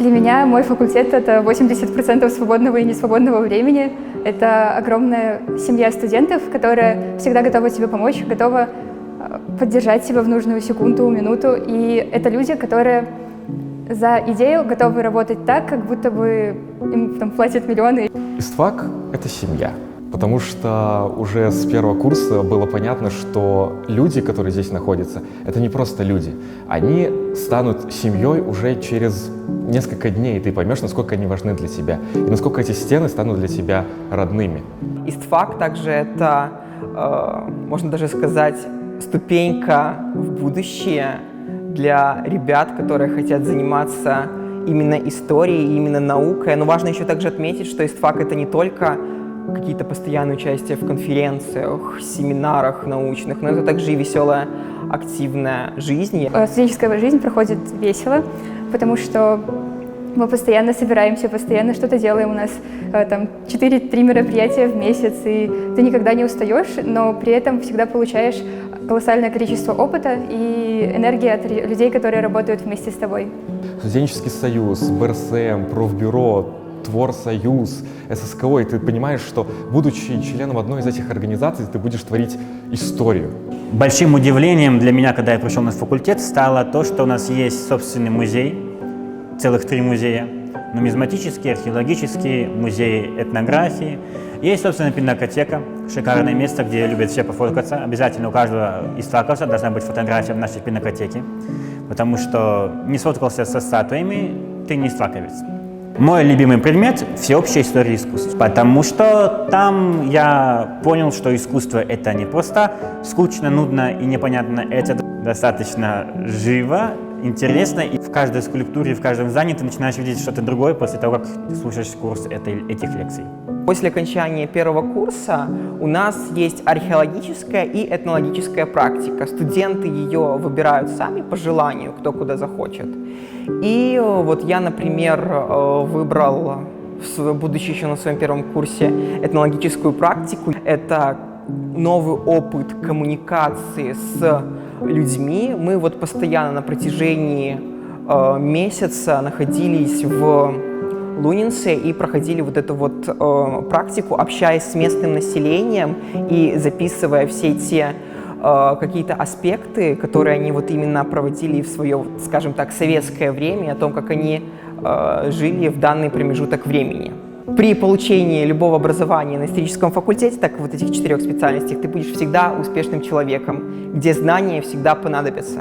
Для меня мой факультет — это 80% свободного и несвободного времени. Это огромная семья студентов, которая всегда готова тебе помочь, готова поддержать тебя в нужную секунду, минуту. И это люди, которые за идею готовы работать так, как будто бы им там платят миллионы. ИСТФАК — это семья, потому что уже с первого курса было понятно, что люди, которые здесь находятся, это не просто люди. Они станут семьей уже через несколько дней, и ты поймешь, насколько они важны для тебя, и насколько эти стены станут для тебя родными. ИСТФАК также это, можно даже сказать, ступенька в будущее для ребят, которые хотят заниматься именно историей, именно наукой. Но важно еще также отметить, что ИСТФАК — это не только какие-то постоянные участия в конференциях, семинарах научных, но это также и веселая, активная жизнь. Студенческая жизнь проходит весело, потому что мы постоянно собираемся, постоянно что-то делаем. У нас там 4-3 мероприятия в месяц, и ты никогда не устаешь, но при этом всегда получаешь колоссальное количество опыта и энергии от людей, которые работают вместе с тобой. Студенческий союз, БРСМ, Профбюро, Творсоюз, ССКО, и ты понимаешь, что, будучи членом одной из этих организаций, ты будешь творить историю. Большим удивлением для меня, когда я пришел на факультет, стало то, что у нас есть собственный музей, целых 3 музея: нумизматический, археологический, музей этнографии. Есть, собственно, пинакотека, шикарное место, где любят все пофоткаться. Обязательно у каждого ИСТФАКовца должна быть фотография в нашей пинакотеке, потому что не сфоткался со статуями, ты не ИСТФАКовец. Мой любимый предмет — всеобщая история искусств, потому что там я понял, что искусство — это не просто скучно, нудно и непонятно, это достаточно живо, интересно, и в каждой скульптуре, в каждом здании ты начинаешь видеть что-то другое после того, как ты слушаешь курс этих лекций. После окончания первого курса у нас есть археологическая и этнологическая практика. Студенты ее выбирают сами по желанию, кто куда захочет. И вот я, например, выбрал, будучи еще на своем первом курсе, этнологическую практику. Это новый опыт коммуникации с людьми. Мы вот постоянно на протяжении месяца находились в Лунинце и проходили вот эту вот практику, общаясь с местным населением и записывая все те какие-то аспекты, которые они вот именно проводили в свое, скажем так, советское время, о том, как они жили в данный промежуток времени. При получении любого образования на историческом факультете, так вот этих 4 специальностях, ты будешь всегда успешным человеком, где знания всегда понадобятся.